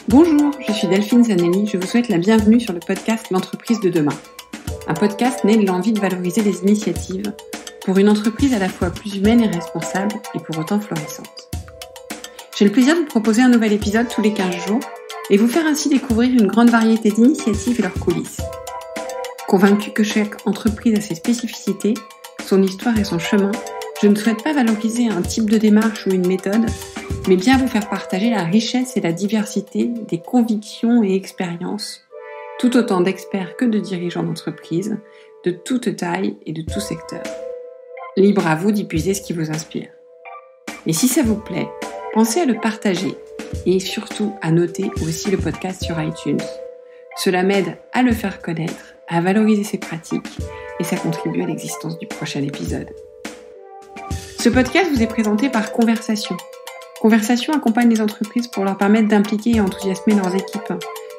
Bonjour, je suis Delphine Zanelli, je vous souhaite la bienvenue sur le podcast L'entreprise de demain. Un podcast né de l'envie de valoriser les initiatives pour une entreprise à la fois plus humaine et responsable et pour autant florissante. J'ai le plaisir de vous proposer un nouvel épisode tous les 15 jours et vous faire ainsi découvrir une grande variété d'initiatives et leurs coulisses. Convaincue que chaque entreprise a ses spécificités, son histoire et son chemin, je ne souhaite pas valoriser un type de démarche ou une méthode, mais bien vous faire partager la richesse et la diversité des convictions et expériences, tout autant d'experts que de dirigeants d'entreprise, de toute taille et de tout secteur. Libre à vous d'y puiser ce qui vous inspire. Et si ça vous plaît, pensez à le partager et surtout à noter aussi le podcast sur iTunes. Cela m'aide à le faire connaître, à valoriser ses pratiques et ça contribue à l'existence du prochain épisode. Ce podcast vous est présenté par Conversation. Conversation accompagne les entreprises pour leur permettre d'impliquer et enthousiasmer leurs équipes,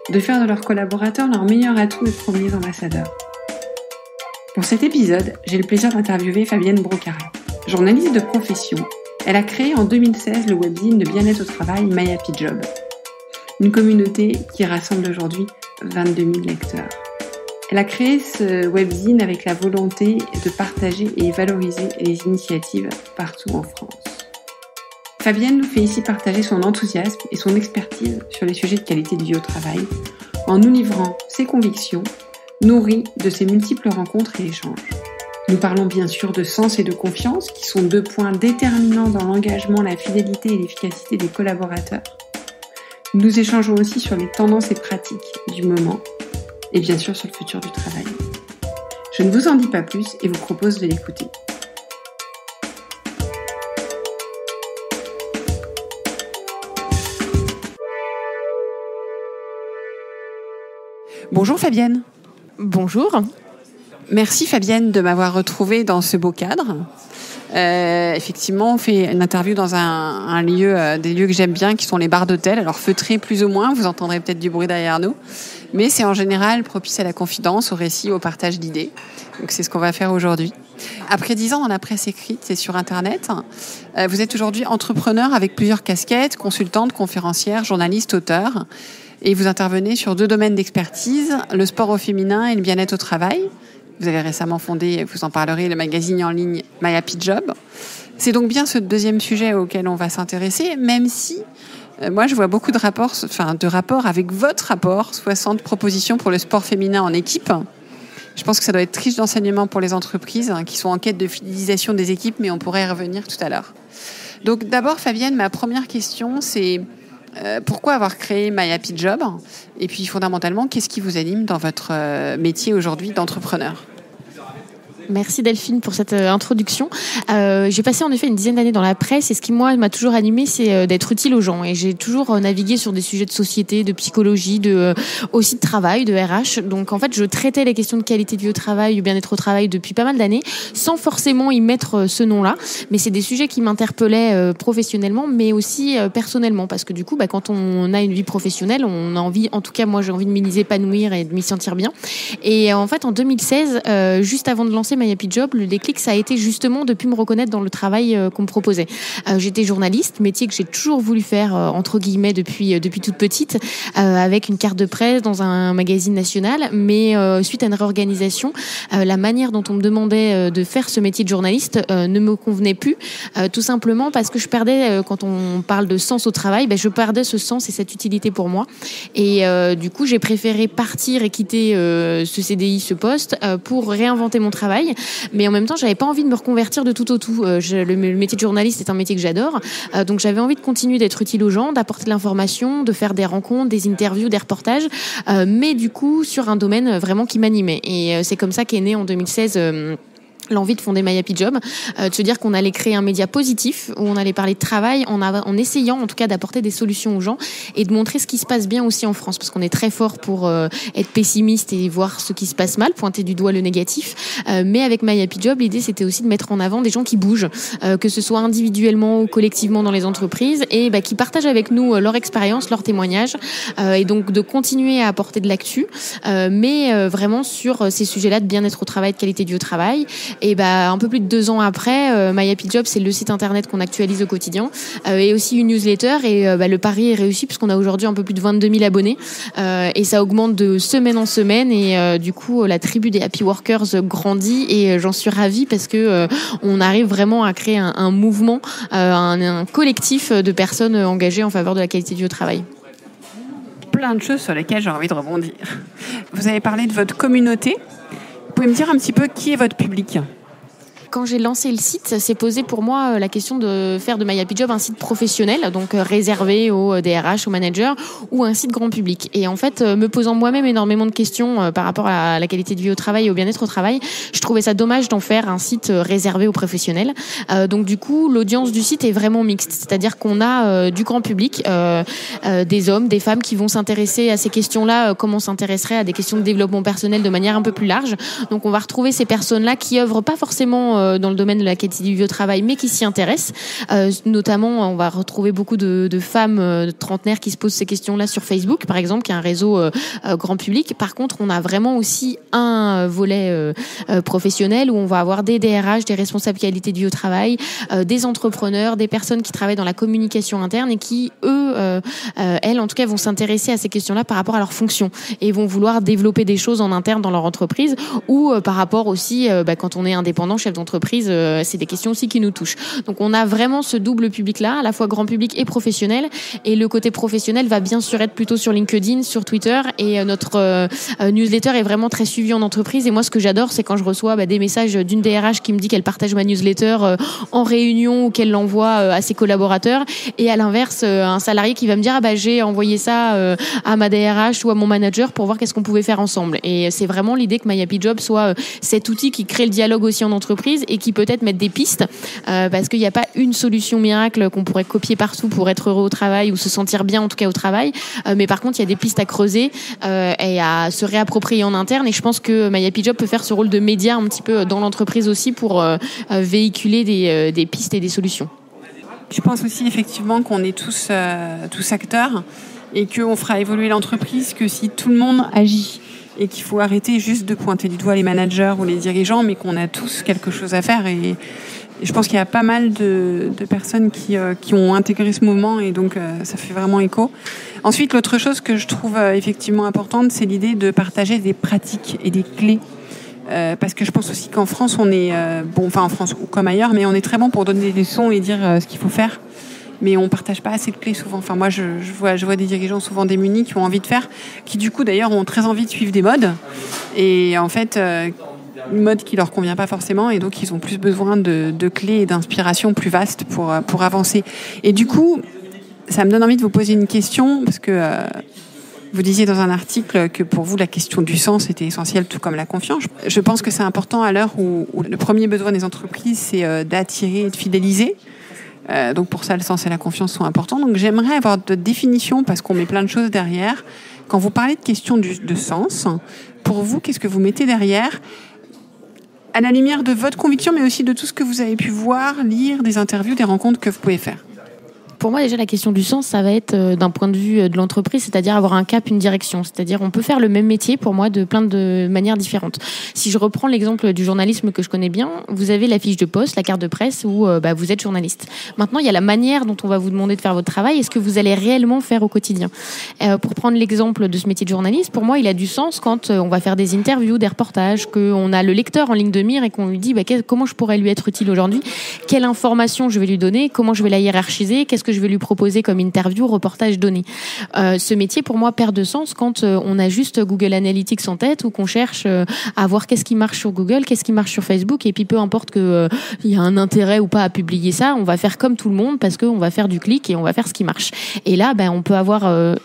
de faire de leurs collaborateurs leur meilleur atout et premiers ambassadeurs. Pour cet épisode, j'ai le plaisir d'interviewer Fabienne Brocara. Journaliste de profession, elle a créé en 2016 le webzine de bien-être au travail My Happy Job. Une communauté qui rassemble aujourd'hui 22 000 lecteurs. Elle a créé ce webzine avec la volonté de partager et valoriser les initiatives partout en France. Fabienne nous fait ici partager son enthousiasme et son expertise sur les sujets de qualité de vie au travail, en nous livrant ses convictions, nourries de ses multiples rencontres et échanges. Nous parlons bien sûr de sens et de confiance, qui sont deux points déterminants dans l'engagement, la fidélité et l'efficacité des collaborateurs. Nous échangeons aussi sur les tendances et pratiques du moment, et bien sûr sur le futur du travail. Je ne vous en dis pas plus et vous propose de l'écouter. Bonjour Fabienne. Bonjour. Merci Fabienne de m'avoir retrouvée dans ce beau cadre. Effectivement, on fait une interview dans un lieu, des lieux que j'aime bien, qui sont les bars d'hôtel. Alors feutrés plus ou moins, vous entendrez peut-être du bruit derrière nous. Mais c'est en général propice à la confidence, au récit, au partage d'idées. Donc c'est ce qu'on va faire aujourd'hui. Après 10 ans dans la presse écrite et sur Internet, vous êtes aujourd'hui entrepreneur avec plusieurs casquettes, consultante, conférencière, journaliste, auteur. Et vous intervenez sur 2 domaines d'expertise, le sport au féminin et le bien-être au travail. Vous avez récemment fondé, vous en parlerez, le magazine en ligne My Happy Job. C'est donc bien ce deuxième sujet auquel on va s'intéresser, même si moi je vois beaucoup de rapports avec votre rapport, 60 propositions pour le sport féminin en équipe. Je pense que ça doit être riche d'enseignements pour les entreprises qui sont en quête de fidélisation des équipes, mais on pourrait y revenir tout à l'heure. Donc d'abord Fabienne, ma première question c'est pourquoi avoir créé My Happy Job ? Et puis fondamentalement, qu'est-ce qui vous anime dans votre métier aujourd'hui d'entrepreneur ? Merci Delphine pour cette introduction. J'ai passé en effet une dizaine d'années dans la presse et ce qui moi m'a toujours animée, c'est d'être utile aux gens. Et j'ai toujours navigué sur des sujets de société, de psychologie, aussi de travail, de RH. Donc en fait, je traitais les questions de qualité de vie au travail, du bien-être au travail depuis pas mal d'années, sans forcément y mettre ce nom-là. Mais c'est des sujets qui m'interpellaient professionnellement, mais aussi personnellement, parce que du coup, quand on a une vie professionnelle, on a envie, en tout cas moi, j'ai envie de m'y épanouir et de m'y sentir bien. Et en fait, en 2016, juste avant de lancer My Happy Job, le déclic, ça a été justement de plus me reconnaître dans le travail qu'on me proposait. J'étais journaliste, métier que j'ai toujours voulu faire, entre guillemets, depuis toute petite, avec une carte de presse dans un magazine national, mais suite à une réorganisation, la manière dont on me demandait de faire ce métier de journaliste ne me convenait plus, tout simplement parce que je perdais, quand on parle de sens au travail, je perdais ce sens et cette utilité pour moi. Et du coup, j'ai préféré partir et quitter ce CDI, ce poste, pour réinventer mon travail. Mais en même temps, j'avais pas envie de me reconvertir de tout au tout. Le métier de journaliste est un métier que j'adore, donc j'avais envie de continuer d'être utile aux gens, d'apporter de l'information, de faire des rencontres, des interviews, des reportages, mais du coup sur un domaine vraiment qui m'animait. Et c'est comme ça qu'est né en 2016 l'envie de fonder My Happy Job, de se dire qu'on allait créer un média positif où on allait parler de travail en essayant en tout cas d'apporter des solutions aux gens et de montrer ce qui se passe bien aussi en France, parce qu'on est très fort pour être pessimiste et voir ce qui se passe mal, pointer du doigt le négatif, mais avec My Happy Job, l'idée c'était aussi de mettre en avant des gens qui bougent, que ce soit individuellement ou collectivement dans les entreprises, et qui partagent avec nous leur expérience, leurs témoignages, et donc de continuer à apporter de l'actu, mais vraiment sur ces sujets-là de bien-être au travail, de qualité de vie au travail, Et un peu plus de 2 ans après, My Happy Job, c'est le site internet qu'on actualise au quotidien, et aussi une newsletter. Et le pari est réussi puisqu'on a aujourd'hui un peu plus de 22 000 abonnés, et ça augmente de semaine en semaine. Et du coup, la tribu des Happy Workers grandit, et j'en suis ravie parce que on arrive vraiment à créer un mouvement, un collectif de personnes engagées en faveur de la qualité du travail. Plein de choses sur lesquelles j'ai envie de rebondir. Vous avez parlé de votre communauté. Vous pouvez me dire un petit peu qui est votre public ? Quand j'ai lancé le site, c'est posé pour moi la question de faire de My Happy Job un site professionnel, donc réservé aux DRH, aux managers, ou un site grand public. Et en fait, me posant moi-même énormément de questions par rapport à la qualité de vie au travail et au bien-être au travail, je trouvais ça dommage d'en faire un site réservé aux professionnels. Donc du coup, l'audience du site est vraiment mixte, c'est-à-dire qu'on a du grand public, des hommes, des femmes qui vont s'intéresser à ces questions-là, comme on s'intéresserait à des questions de développement personnel de manière un peu plus large. Donc on va retrouver ces personnes-là qui œuvrent pas forcément dans le domaine de la qualité du vie au travail, mais qui s'y intéressent. Notamment, on va retrouver beaucoup de femmes trentenaires qui se posent ces questions-là sur Facebook, par exemple, qui est un réseau grand public. Par contre, on a vraiment aussi un volet professionnel où on va avoir des DRH, des responsables qualité du vie au travail, des entrepreneurs, des personnes qui travaillent dans la communication interne et qui, elles, en tout cas, vont s'intéresser à ces questions-là par rapport à leur fonction et vont vouloir développer des choses en interne dans leur entreprise, ou par rapport aussi, quand on est indépendant, chef d'entreprise, c'est des questions aussi qui nous touchent. Donc on a vraiment ce double public-là, à la fois grand public et professionnel. Et le côté professionnel va bien sûr être plutôt sur LinkedIn, sur Twitter. Et notre newsletter est vraiment très suivi en entreprise. Et moi, ce que j'adore, c'est quand je reçois des messages d'une DRH qui me dit qu'elle partage ma newsletter en réunion ou qu'elle l'envoie à ses collaborateurs. Et à l'inverse, un salarié qui va me dire j'ai envoyé ça à ma DRH ou à mon manager pour voir qu'est-ce qu'on pouvait faire ensemble. Et c'est vraiment l'idée que My Happy Job soit cet outil qui crée le dialogue aussi en entreprise et qui peut-être mettre des pistes, parce qu'il n'y a pas une solution miracle qu'on pourrait copier partout pour être heureux au travail ou se sentir bien en tout cas au travail, mais par contre il y a des pistes à creuser et à se réapproprier en interne. Et je pense que My Happy Job peut faire ce rôle de média un petit peu dans l'entreprise aussi pour véhiculer des pistes et des solutions. Je pense aussi effectivement qu'on est tous acteurs et qu'on fera évoluer l'entreprise que si tout le monde agit. Et qu'il faut arrêter juste de pointer du doigt les managers ou les dirigeants, mais qu'on a tous quelque chose à faire. Et je pense qu'il y a pas mal de personnes qui ont intégré ce mouvement, et donc ça fait vraiment écho. Ensuite, l'autre chose que je trouve effectivement importante, c'est l'idée de partager des pratiques et des clés. Parce que je pense aussi qu'en France, on est en France ou comme ailleurs, mais on est très bon pour donner des leçons et dire ce qu'il faut faire. Mais on partage pas assez de clés souvent. Enfin, moi, je vois des dirigeants souvent démunis qui ont envie de faire, qui du coup d'ailleurs ont très envie de suivre des modes, et en fait une mode qui leur convient pas forcément, et donc ils ont plus besoin de clés et d'inspiration plus vastes pour avancer. Et du coup, ça me donne envie de vous poser une question, parce que vous disiez dans un article que pour vous la question du sens était essentielle, tout comme la confiance. Je pense que c'est important à l'heure où le premier besoin des entreprises, c'est d'attirer et de fidéliser. Donc pour ça, le sens et la confiance sont importants. Donc j'aimerais avoir de définition, parce qu'on met plein de choses derrière. Quand vous parlez de question de sens, pour vous, qu'est-ce que vous mettez derrière, à la lumière de votre conviction, mais aussi de tout ce que vous avez pu voir, lire, des interviews, des rencontres que vous pouvez faire? Pour moi, déjà, la question du sens, ça va être d'un point de vue de l'entreprise, c'est-à-dire avoir un cap, une direction. C'est-à-dire, on peut faire le même métier, pour moi, de plein de manières différentes. Si je reprends l'exemple du journalisme que je connais bien, vous avez la fiche de poste, la carte de presse, où vous êtes journaliste. Maintenant, il y a la manière dont on va vous demander de faire votre travail et ce que vous allez réellement faire au quotidien. Pour prendre l'exemple de ce métier de journaliste, pour moi, il a du sens quand on va faire des interviews, des reportages, qu'on a le lecteur en ligne de mire et qu'on lui dit comment je pourrais lui être utile aujourd'hui, quelle information je vais lui donner, comment je vais la hiérarchiser, qu'est-ce que je vais lui proposer comme interview, reportage donné. Ce métier, pour moi, perd de sens quand on a juste Google Analytics en tête, ou qu'on cherche à voir qu'est-ce qui marche sur Google, qu'est-ce qui marche sur Facebook, et puis peu importe qu'il y a un intérêt ou pas à publier ça, on va faire comme tout le monde parce qu'on va faire du clic et on va faire ce qui marche. Et là, on peut avoir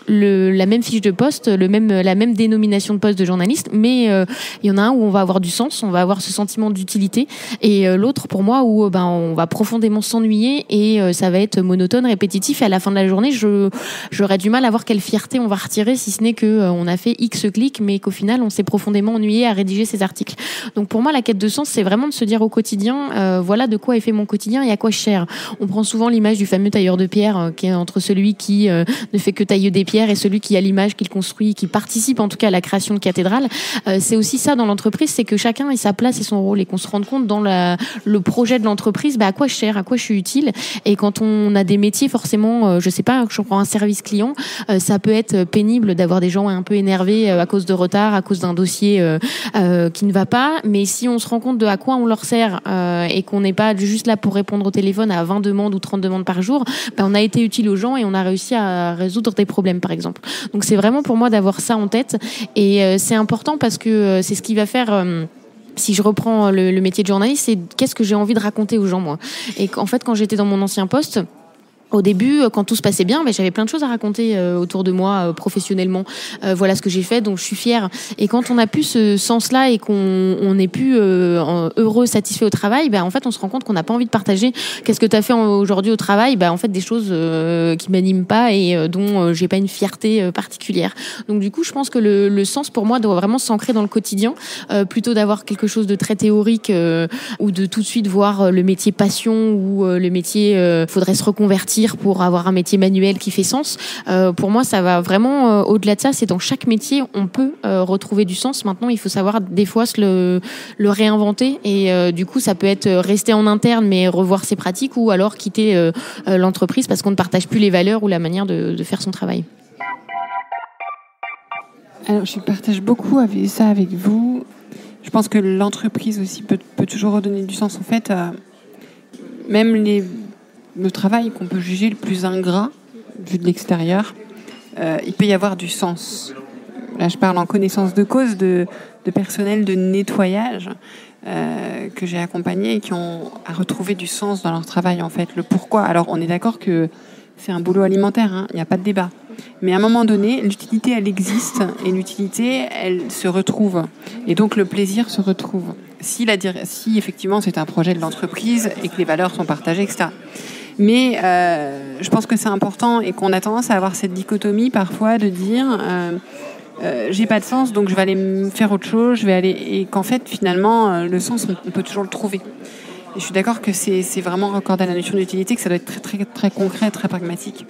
la même fiche de poste, la même dénomination de poste de journaliste, mais il y en a un où on va avoir du sens, on va avoir ce sentiment d'utilité, et l'autre, pour moi, où on va profondément s'ennuyer et ça va être monotone, répétitif et à la fin de la journée, j'aurais du mal à voir quelle fierté on va retirer si ce n'est que on a fait X clics, mais qu'au final, on s'est profondément ennuyé à rédiger ces articles. Donc pour moi, la quête de sens, c'est vraiment de se dire au quotidien, voilà de quoi est fait mon quotidien et à quoi je sers. On prend souvent l'image du fameux tailleur de pierre qui est entre celui qui ne fait que tailler des pierres et celui qui a l'image qu'il construit, qui participe en tout cas à la création de cathédrales. C'est aussi ça dans l'entreprise, c'est que chacun ait sa place et son rôle et qu'on se rende compte dans le projet de l'entreprise, à quoi je sers, à quoi je suis utile. Et quand on a des métiers, forcément, je sais pas, je prends un service client, ça peut être pénible d'avoir des gens un peu énervés à cause de retard, à cause d'un dossier qui ne va pas. Mais si on se rend compte de à quoi on leur sert et qu'on n'est pas juste là pour répondre au téléphone à 20 demandes ou 30 demandes par jour, on a été utile aux gens et on a réussi à résoudre des problèmes, par exemple. Donc c'est vraiment pour moi d'avoir ça en tête. Et c'est important parce que c'est ce qui va faire... si je reprends le métier de journaliste, c'est qu'est-ce que j'ai envie de raconter aux gens, moi. Et en fait, quand j'étais dans mon ancien poste, au début, quand tout se passait bien, j'avais plein de choses à raconter autour de moi professionnellement. Voilà ce que j'ai fait, donc je suis fière. Et quand on a plus ce sens-là et qu'on est plus heureux, satisfait au travail, en fait, on se rend compte qu'on n'a pas envie de partager. Qu'est-ce que tu as fait aujourd'hui au travail ? En fait, des choses qui m'animent pas et dont j'ai pas une fierté particulière. Donc du coup, je pense que le sens pour moi doit vraiment s'ancrer dans le quotidien, plutôt d'avoir quelque chose de très théorique ou de tout de suite voir le métier passion ou le métier faudrait se reconvertir pour avoir un métier manuel qui fait sens. Pour moi, ça va vraiment au-delà de ça. C'est dans chaque métier, on peut retrouver du sens. Maintenant, il faut savoir des fois le réinventer. Et du coup, ça peut être rester en interne, mais revoir ses pratiques ou alors quitter l'entreprise parce qu'on ne partage plus les valeurs ou la manière de faire son travail. Alors, je partage beaucoup ça avec vous. Je pense que l'entreprise aussi peut toujours redonner du sens. En fait, même le travail qu'on peut juger le plus ingrat, vu de l'extérieur, il peut y avoir du sens. Là, je parle en connaissance de cause de personnel de nettoyage que j'ai accompagné et qui ont à retrouver du sens dans leur travail, en fait. Le pourquoi. Alors, on est d'accord que c'est un boulot alimentaire, il n'y a pas de débat. Mais à un moment donné, l'utilité, elle existe et l'utilité, elle se retrouve. Et donc, le plaisir se retrouve. Si effectivement, c'est un projet de l'entreprise et que les valeurs sont partagées, etc. Mais je pense que c'est important et qu'on a tendance à avoir cette dichotomie parfois de dire j'ai pas de sens, donc je vais aller faire autre chose, et qu'en fait, finalement, le sens, on peut toujours le trouver. Et je suis d'accord que c'est vraiment raccordé à la notion d'utilité, que ça doit être très, très, très concret, très pragmatique.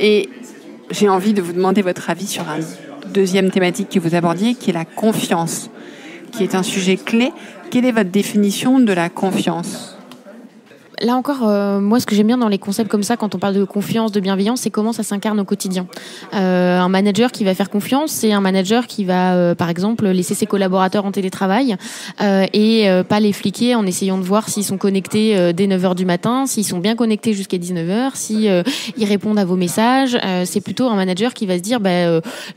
Et j'ai envie de vous demander votre avis sur une deuxième thématique que vous abordiez, qui est la confiance, qui est un sujet clé. Quelle est votre définition de la confiance ? Là encore, moi, ce que j'aime bien dans les concepts comme ça, quand on parle de confiance, de bienveillance, c'est comment ça s'incarne au quotidien. Un manager qui va faire confiance, c'est un manager qui va, par exemple, laisser ses collaborateurs en télétravail et pas les fliquer en essayant de voir s'ils sont connectés dès 9h du matin, s'ils sont bien connectés jusqu'à 19h, si ils répondent à vos messages. C'est plutôt un manager qui va se dire,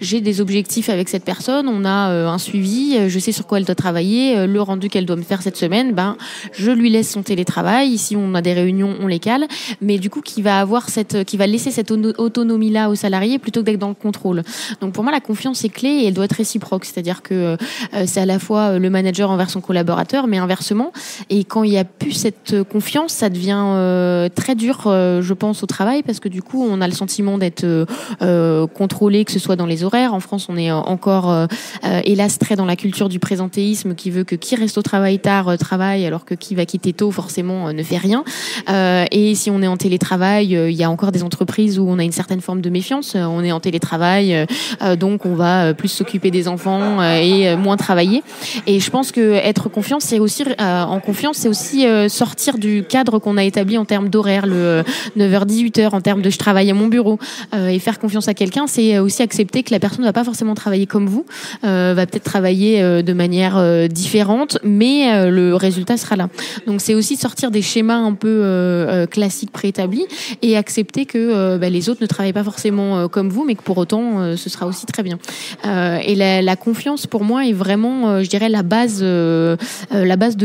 j'ai des objectifs avec cette personne, on a un suivi, je sais sur quoi elle doit travailler, le rendu qu'elle doit me faire cette semaine, je lui laisse son télétravail. Si on a des réunions, on les cale, mais du coup qui va laisser cette autonomie-là aux salariés plutôt que d'être dans le contrôle. Donc pour moi, la confiance est clé et elle doit être réciproque, c'est-à-dire que c'est à la fois le manager envers son collaborateur, mais inversement. Et quand il n'y a plus cette confiance, ça devient très dur, je pense, au travail, parce que du coup, on a le sentiment d'être contrôlé, que ce soit dans les horaires. En France, on est encore, hélas, très dans la culture du présentéisme qui veut que qui reste au travail tard travaille, alors que qui va quitter tôt, forcément, ne fait rien. Et si on est en télétravail, il y a encore des entreprises où on a une certaine forme de méfiance. On est en télétravail, donc on va plus s'occuper des enfants et moins travailler. Et je pense que être confiant, c'est aussi en confiance, c'est aussi sortir du cadre qu'on a établi en termes d'horaire, le 9h-18h, en termes de je travaille à mon bureau. Et faire confiance à quelqu'un, c'est aussi accepter que la personne ne va pas forcément travailler comme vous, va peut-être travailler de manière différente, mais le résultat sera là. Donc c'est aussi sortir des schémas un peu classiques préétablis et accepter que les autres ne travaillent pas forcément comme vous, mais que pour autant ce sera aussi très bien. Et la confiance pour moi est vraiment, je dirais, la base de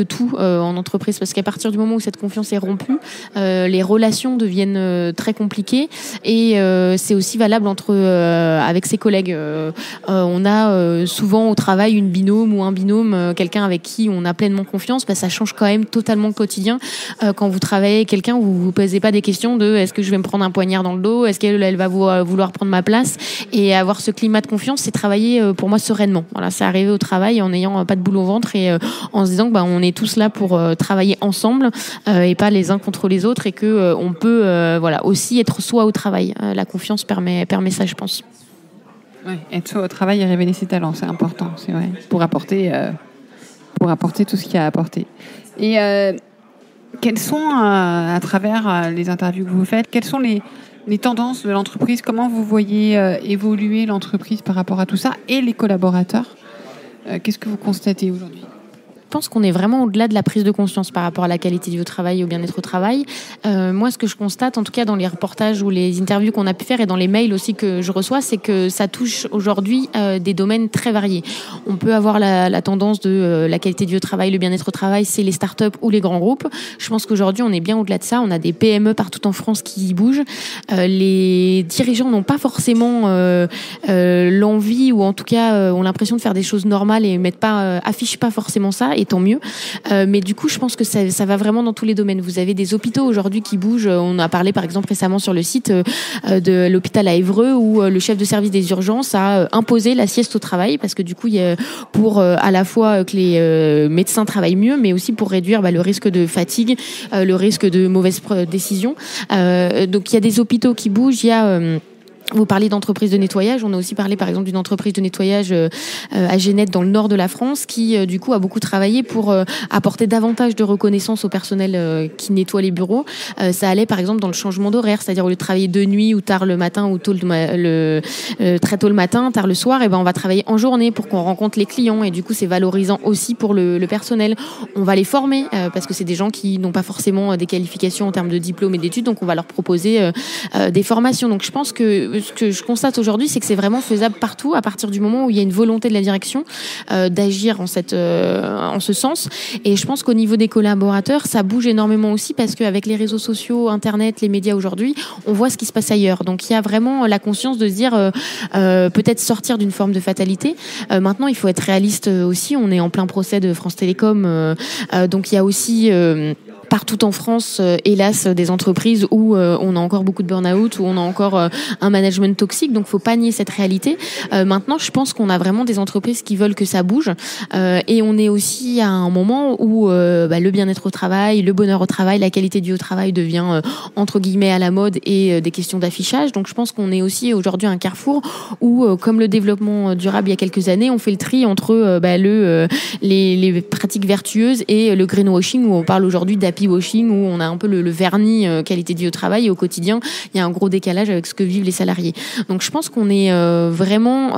tout en entreprise, parce qu'à partir du moment où cette confiance est rompue, les relations deviennent très compliquées et c'est aussi valable avec ses collègues. On a souvent au travail une binôme ou un binôme, quelqu'un avec qui on a pleinement confiance, ça change quand même totalement le quotidien quand vous travaillez avec quelqu'un, vous vous posez pas des questions de est-ce que je vais me prendre un poignard dans le dos, est-ce qu'elle va vouloir prendre ma place, et avoir ce climat de confiance, c'est travailler pour moi sereinement. Voilà, c'est arriver au travail en n'ayant pas de boule au ventre et en se disant que on est tous là pour travailler ensemble et pas les uns contre les autres, et que on peut aussi être soi au travail. La confiance permet ça, je pense. Ouais, être soi au travail et révéler ses talents, c'est important, c'est vrai, pour apporter tout ce qu'il y a à apporter. Et quelles sont, à travers les interviews que vous faites, quelles sont les tendances de l'entreprise? Comment vous voyez évoluer l'entreprise par rapport à tout ça, et les collaborateurs? Qu'est-ce que vous constatez aujourd'hui? Je pense qu'on est vraiment au-delà de la prise de conscience par rapport à la qualité du travail et au bien-être au travail. Moi, ce que je constate, en tout cas dans les reportages ou les interviews qu'on a pu faire et dans les mails aussi que je reçois, c'est que ça touche aujourd'hui des domaines très variés. On peut avoir la tendance de la qualité du travail, le bien-être au travail, c'est les startups ou les grands groupes. Je pense qu'aujourd'hui, on est bien au-delà de ça. On a des PME partout en France qui bougent. Les dirigeants n'ont pas forcément l'envie, ou en tout cas ont l'impression de faire des choses normales et affichent pas forcément ça. Et tant mieux. Mais du coup, je pense que ça va vraiment dans tous les domaines. Vous avez des hôpitaux aujourd'hui qui bougent. On a parlé, par exemple, récemment sur le site de l'hôpital à Évreux, où le chef de service des urgences a imposé la sieste au travail, parce que du coup, pour à la fois que les médecins travaillent mieux, mais aussi pour réduire le risque de fatigue, le risque de mauvaises décisions. Donc, il y a des hôpitaux qui bougent. Il y a vous parlez d'entreprises de nettoyage. On a aussi parlé, par exemple, d'une entreprise de nettoyage à Génette, dans le nord de la France, qui, du coup, a beaucoup travaillé pour apporter davantage de reconnaissance au personnel qui nettoie les bureaux. Ça allait, par exemple, dans le changement d'horaire, c'est-à-dire au lieu de travailler de nuit ou tard le matin ou très tôt le matin, tard le soir, on va travailler en journée pour qu'on rencontre les clients. Et du coup, c'est valorisant aussi pour le personnel. On va les former parce que c'est des gens qui n'ont pas forcément des qualifications en termes de diplôme et d'études, donc on va leur proposer des formations. Donc, je pense que ce que je constate aujourd'hui, c'est que c'est vraiment faisable partout, à partir du moment où il y a une volonté de la direction d'agir en ce sens. Et je pense qu'au niveau des collaborateurs, ça bouge énormément aussi, parce qu'avec les réseaux sociaux, Internet, les médias aujourd'hui, on voit ce qui se passe ailleurs. Donc il y a vraiment la conscience de se dire peut-être sortir d'une forme de fatalité. Maintenant, il faut être réaliste aussi. On est en plein procès de France Télécom, donc il y a aussi partout en France, hélas, des entreprises où on a encore beaucoup de burn-out, où on a encore un management toxique. Donc, faut pas nier cette réalité. Maintenant, je pense qu'on a vraiment des entreprises qui veulent que ça bouge. Et on est aussi à un moment où le bien-être au travail, le bonheur au travail, la qualité du travail devient entre guillemets à la mode, et des questions d'affichage. Donc, je pense qu'on est aussi aujourd'hui à un carrefour où, comme le développement durable il y a quelques années, on fait le tri entre les pratiques vertueuses et le greenwashing, où on parle aujourd'hui washing, où on a un peu le vernis qualité de vie au travail, et au quotidien il y a un gros décalage avec ce que vivent les salariés. Donc je pense qu'on est vraiment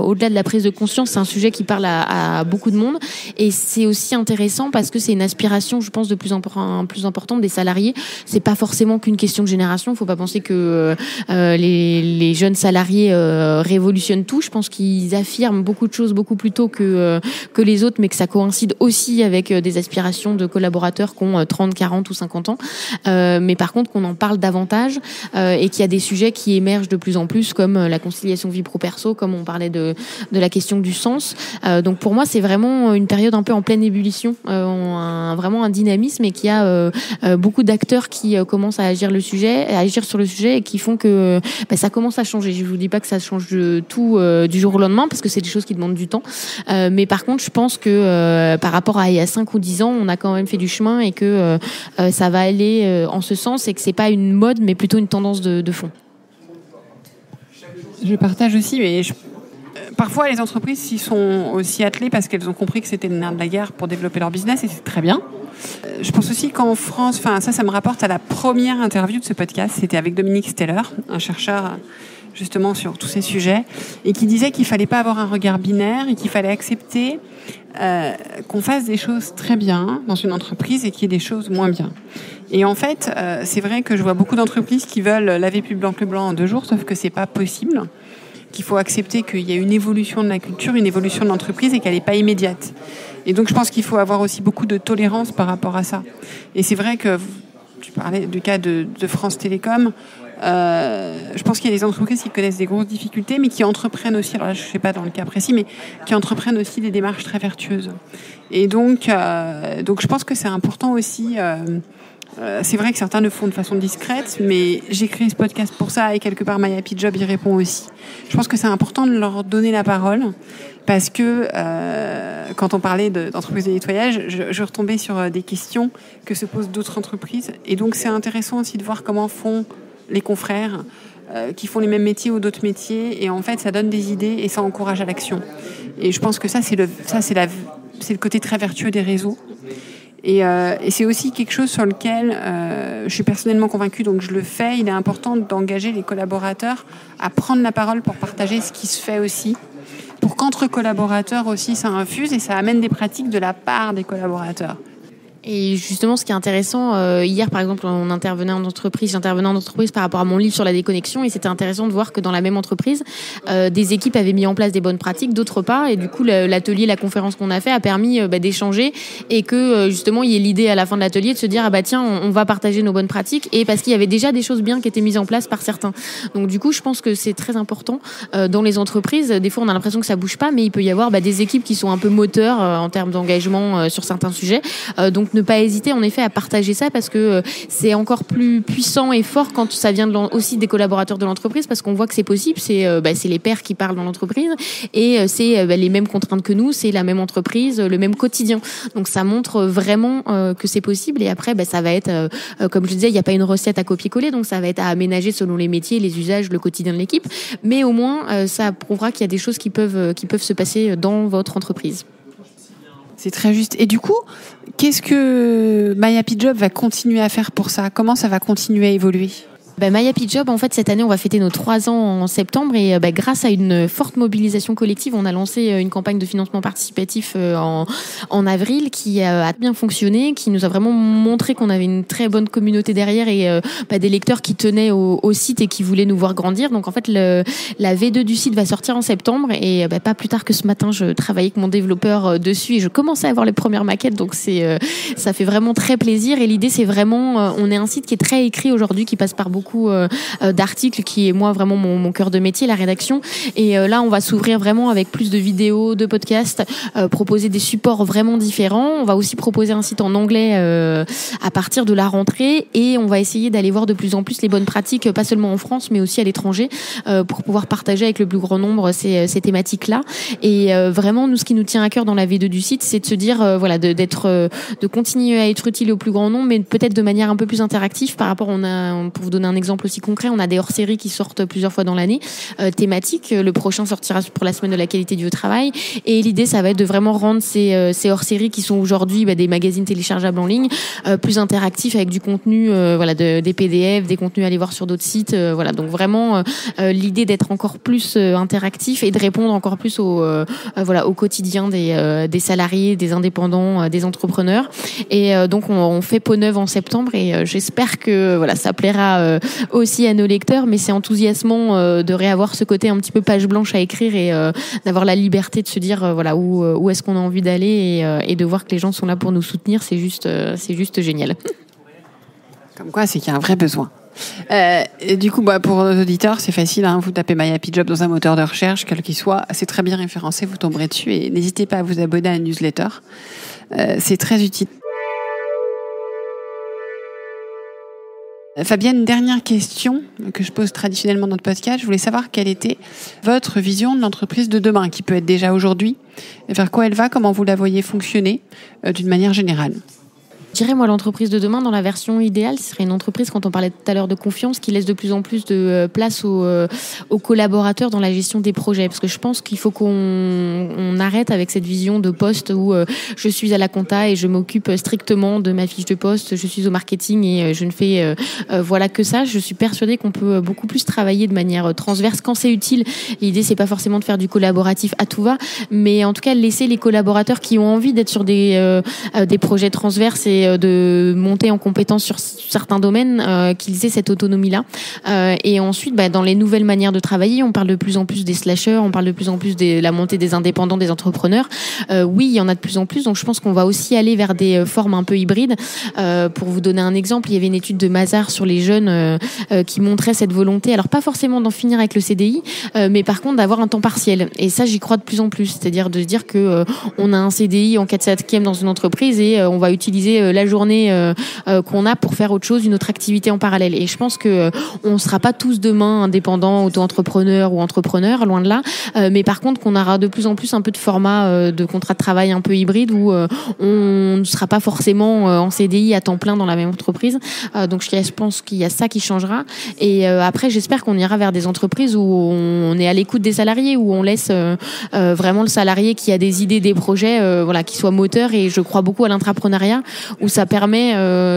au-delà de la prise de conscience. C'est un sujet qui parle à beaucoup de monde, et c'est aussi intéressant parce que c'est une aspiration, je pense, de plus importante des salariés. C'est pas forcément qu'une question de génération. Faut pas penser que les jeunes salariés révolutionnent tout. Je pense qu'ils affirment beaucoup de choses beaucoup plus tôt que les autres, mais que ça coïncide aussi avec des aspirations de collaborateurs qui ont 30, 40 ou 50 ans. Mais par contre, qu'on en parle davantage et qu'il y a des sujets qui émergent de plus en plus, comme la conciliation vie pro-perso, comme on parlait de la question du sens. Donc pour moi, c'est vraiment une période un peu en pleine ébullition, vraiment un dynamisme, et qu'il y a beaucoup d'acteurs qui commencent à agir sur le sujet, et qui font que ça commence à changer. Je vous dis pas que ça change tout du jour au lendemain, parce que c'est des choses qui demandent du temps. Mais par contre, je pense que par rapport à il y a 5 ou 10 ans, on a quand même fait du chemin, et que ça va aller en ce sens, et que c'est pas une mode, mais plutôt une tendance de fond. Je partage aussi, mais parfois les entreprises s'y sont aussi attelées parce qu'elles ont compris que c'était le nerf de la guerre pour développer leur business, et c'est très bien. Je pense aussi qu'en France, ça me rapporte à la première interview de ce podcast, c'était avec Dominique Steller, un chercheur justement sur tous ces sujets, et qui disait qu'il fallait pas avoir un regard binaire, et qu'il fallait accepter qu'on fasse des choses très bien dans une entreprise et qu'il y ait des choses moins bien. Et en fait, c'est vrai que je vois beaucoup d'entreprises qui veulent laver plus blanc que blanc en 2 jours, sauf que c'est pas possible, qu'il faut accepter qu'il y a une évolution de la culture, une évolution de l'entreprise, et qu'elle n'est pas immédiate. Et donc je pense qu'il faut avoir aussi beaucoup de tolérance par rapport à ça. Et c'est vrai que tu parlais du cas de France Télécom. Je pense qu'il y a des entreprises qui connaissent des grosses difficultés, mais qui entreprennent aussi, alors là je ne sais pas dans le cas précis, mais qui entreprennent aussi des démarches très vertueuses. Et donc je pense que c'est important aussi C'est vrai que certains le font de façon discrète, mais j'ai créé ce podcast pour ça et quelque part My Happy Job y répond aussi. Je pense que c'est important de leur donner la parole parce que quand on parlait d'entreprises de nettoyage, je retombais sur des questions que se posent d'autres entreprises. Et donc c'est intéressant aussi de voir comment font les confrères qui font les mêmes métiers ou d'autres métiers. Et en fait, ça donne des idées et ça encourage à l'action. Et je pense que c'est le côté très vertueux des réseaux. Et c'est aussi quelque chose sur lequel je suis personnellement convaincue, donc je le fais. Il est important d'engager les collaborateurs à prendre la parole pour partager ce qui se fait aussi, pour qu'entre collaborateurs aussi ça infuse et ça amène des pratiques de la part des collaborateurs. Et justement, ce qui est intéressant, hier par exemple, j'intervenais en entreprise par rapport à mon livre sur la déconnexion, et c'était intéressant de voir que dans la même entreprise, des équipes avaient mis en place des bonnes pratiques, d'autres pas, et du coup l'atelier, la conférence qu'on a fait a permis d'échanger, et que justement il y ait l'idée à la fin de l'atelier de se dire tiens, on va partager nos bonnes pratiques, et parce qu'il y avait déjà des choses bien qui étaient mises en place par certains. Donc du coup, je pense que c'est très important dans les entreprises. Des fois, on a l'impression que ça bouge pas, mais il peut y avoir des équipes qui sont un peu moteurs en termes d'engagement sur certains sujets. Donc ne pas hésiter en effet à partager ça, parce que c'est encore plus puissant et fort quand ça vient aussi des collaborateurs de l'entreprise, parce qu'on voit que c'est possible, c'est les pairs qui parlent dans l'entreprise, et c'est les mêmes contraintes que nous, c'est la même entreprise, le même quotidien. Donc ça montre vraiment que c'est possible, et après ça va être, comme je disais, il n'y a pas une recette à copier-coller, donc ça va être à aménager selon les métiers, les usages, le quotidien de l'équipe, mais au moins ça prouvera qu'il y a des choses qui peuvent se passer dans votre entreprise. C'est très juste. Et du coup, qu'est-ce que My Happy Job va continuer à faire pour ça ? Comment ça va continuer à évoluer ? My Happy Job, en fait, cette année, on va fêter nos 3 ans en septembre, et grâce à une forte mobilisation collective, on a lancé une campagne de financement participatif en avril qui a bien fonctionné, qui nous a vraiment montré qu'on avait une très bonne communauté derrière, et des lecteurs qui tenaient au site et qui voulaient nous voir grandir. Donc en fait, la V2 du site va sortir en septembre, et pas plus tard que ce matin, je travaillais avec mon développeur dessus et je commençais à avoir les premières maquettes, donc ça fait vraiment très plaisir. Et l'idée, c'est vraiment, on est un site qui est très écrit aujourd'hui, qui passe par beaucoup d'articles, qui est moi vraiment mon cœur de métier, la rédaction, et là on va s'ouvrir vraiment avec plus de vidéos, de podcasts, proposer des supports vraiment différents. On va aussi proposer un site en anglais à partir de la rentrée, et on va essayer d'aller voir de plus en plus les bonnes pratiques, pas seulement en France mais aussi à l'étranger, pour pouvoir partager avec le plus grand nombre ces thématiques là. Et vraiment, nous, ce qui nous tient à cœur dans la V2 du site, c'est de se dire de continuer à être utile au plus grand nombre, mais peut-être de manière un peu plus interactive par rapport, pour vous donner un exemple aussi concret, on a des hors-séries qui sortent plusieurs fois dans l'année, thématiques. Le prochain sortira pour la semaine de la qualité du travail, et l'idée, ça va être de vraiment rendre ces hors-séries qui sont aujourd'hui des magazines téléchargeables en ligne, plus interactifs, avec du contenu, des PDF, des contenus à aller voir sur d'autres sites, donc vraiment l'idée d'être encore plus interactif et de répondre encore plus au quotidien des salariés, des indépendants, des entrepreneurs. Et donc on fait peau neuve en septembre, et j'espère que ça plaira aussi à nos lecteurs, mais c'est enthousiasmant de réavoir ce côté un petit peu page blanche à écrire, et d'avoir la liberté de se dire où est-ce qu'on a envie d'aller, et de voir que les gens sont là pour nous soutenir. C'est juste génial. Comme quoi, c'est qu'il y a un vrai besoin. Et du coup, pour nos auditeurs, c'est facile, vous tapez My Happy Job dans un moteur de recherche, quel qu'il soit, c'est très bien référencé, vous tomberez dessus, et n'hésitez pas à vous abonner à la newsletter, c'est très utile. Fabienne, une dernière question que je pose traditionnellement dans notre podcast. Je voulais savoir quelle était votre vision de l'entreprise de demain, qui peut être déjà aujourd'hui, vers quoi elle va, comment vous la voyez fonctionner d'une manière générale. Je dirais, moi, l'entreprise de demain, dans la version idéale, ce serait une entreprise, quand on parlait tout à l'heure de confiance, qui laisse de plus en plus de place aux collaborateurs dans la gestion des projets. Parce que je pense qu'il faut qu'on arrête avec cette vision de poste où je suis à la compta et je m'occupe strictement de ma fiche de poste, je suis au marketing et je ne fais que ça. Je suis persuadée qu'on peut beaucoup plus travailler de manière transverse quand c'est utile. L'idée, c'est pas forcément de faire du collaboratif à tout va, mais en tout cas, laisser les collaborateurs qui ont envie d'être sur des projets transverses et de monter en compétence sur certains domaines, qu'ils aient cette autonomie-là. Et ensuite, dans les nouvelles manières de travailler, on parle de plus en plus des slashers, on parle de plus en plus de la montée des indépendants, des entrepreneurs. Oui, il y en a de plus en plus, donc je pense qu'on va aussi aller vers des formes un peu hybrides. Pour vous donner un exemple, il y avait une étude de Mazars sur les jeunes qui montrait cette volonté, alors pas forcément d'en finir avec le CDI, mais par contre d'avoir un temps partiel. Et ça, j'y crois de plus en plus, c'est-à-dire de se dire que on a un CDI en 4/5e dans une entreprise, et on va utiliser la journée qu'on a pour faire autre chose, une autre activité en parallèle. Et je pense que on sera pas tous demain indépendants, auto-entrepreneurs ou entrepreneurs, loin de là. Mais par contre, qu'on aura de plus en plus un peu de format de contrat de travail un peu hybride où on ne sera pas forcément en CDI à temps plein dans la même entreprise. Donc je pense qu'il y a ça qui changera. Et après, j'espère qu'on ira vers des entreprises où on est à l'écoute des salariés, où on laisse vraiment le salarié qui a des idées, des projets, qui soit moteur. Et je crois beaucoup à l'intrapreneuriat, où ça permet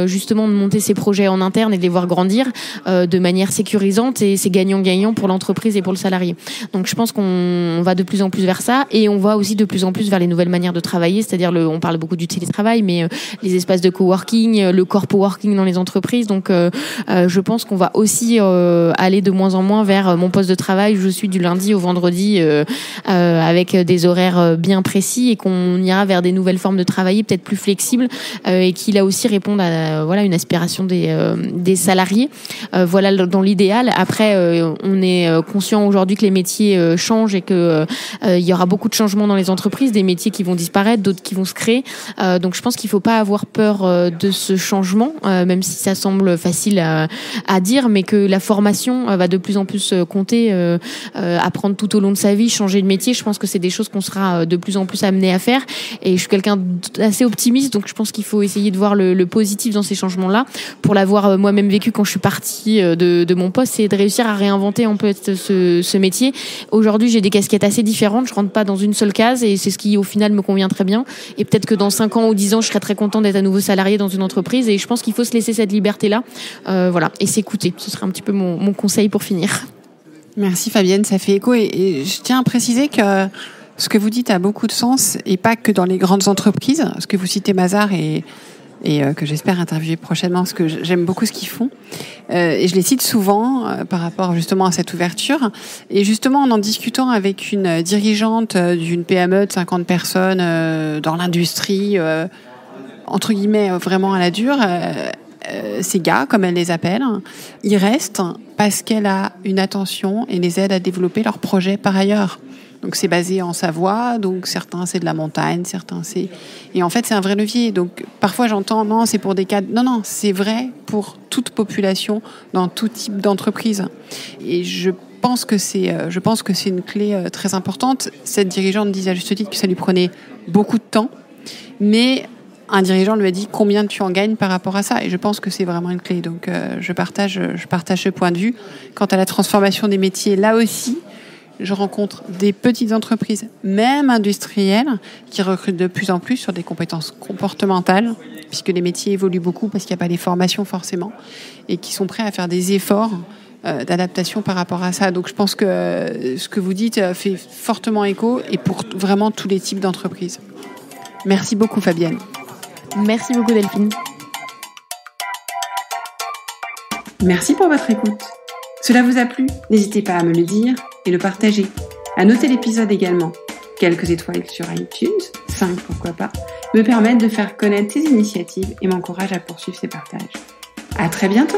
justement de monter ses projets en interne et de les voir grandir de manière sécurisante, et c'est gagnant-gagnant pour l'entreprise et pour le salarié. Donc je pense qu'on va de plus en plus vers ça, et on va aussi de plus en plus vers les nouvelles manières de travailler, c'est-à-dire on parle beaucoup du télétravail, mais les espaces de coworking, le corpo-working dans les entreprises. Donc je pense qu'on va aussi aller de moins en moins vers mon poste de travail où je suis du lundi au vendredi avec des horaires bien précis, et qu'on ira vers des nouvelles formes de travail peut-être plus flexibles et qui là aussi répondent à une aspiration des salariés. Voilà dans l'idéal. Après on est conscient aujourd'hui que les métiers changent et que il y aura beaucoup de changements dans les entreprises, des métiers qui vont disparaître, d'autres qui vont se créer. Donc je pense qu'il faut pas avoir peur de ce changement, même si ça semble facile à dire, mais que la formation va de plus en plus compter, apprendre tout au long de sa vie, changer de métier. Je pense que c'est des choses qu'on sera de plus en plus amené à faire, et je suis quelqu'un d'assez optimiste, donc je pense qu'il faut essayer de voir le positif dans ces changements-là. Pour l'avoir moi-même vécu quand je suis partie de mon poste, c'est de réussir à réinventer un peu ce métier. Aujourd'hui, j'ai des casquettes assez différentes, je rentre pas dans une seule case, et c'est ce qui au final me convient très bien. Et peut-être que dans 5 ans ou 10 ans, je serai très content d'être à nouveau salarié dans une entreprise, et je pense qu'il faut se laisser cette liberté-là, et s'écouter. Ce serait un petit peu mon conseil pour finir. Merci Fabienne, ça fait écho, et je tiens à préciser que ce que vous dites a beaucoup de sens, et pas que dans les grandes entreprises, parce que vous citez Mazars et que j'espère interviewer prochainement, parce que j'aime beaucoup ce qu'ils font. Et je les cite souvent par rapport justement à cette ouverture. Et justement, en discutant avec une dirigeante d'une PME de 50 personnes dans l'industrie, entre guillemets, vraiment à la dure, ces gars, comme elle les appelle, ils restent parce qu'elle a une attention et les aide à développer leurs projets par ailleurs. Donc c'est basé en Savoie, donc certains c'est de la montagne, certains c'est... Et en fait c'est un vrai levier. Donc parfois j'entends, non c'est pour des cadres... Non, c'est vrai pour toute population, dans tout type d'entreprise. Et je pense que c'est une clé très importante. Cette dirigeante disait à juste titre que ça lui prenait beaucoup de temps, mais un dirigeant lui a dit combien tu en gagnes par rapport à ça. Et je pense que c'est vraiment une clé. Donc je partage ce point de vue. Quant à la transformation des métiers, là aussi, je rencontre des petites entreprises, même industrielles, qui recrutent de plus en plus sur des compétences comportementales, puisque les métiers évoluent beaucoup parce qu'il n'y a pas les formations forcément, et qui sont prêts à faire des efforts d'adaptation par rapport à ça. Donc je pense que ce que vous dites fait fortement écho, et pour vraiment tous les types d'entreprises. Merci beaucoup Fabienne. Merci beaucoup Delphine. Merci pour votre écoute. Cela vous a plu? N'hésitez pas à me le dire et le partager. À noter l'épisode également. Quelques étoiles sur iTunes, 5 pourquoi pas, me permettent de faire connaître ces initiatives et m'encouragent à poursuivre ces partages. À très bientôt!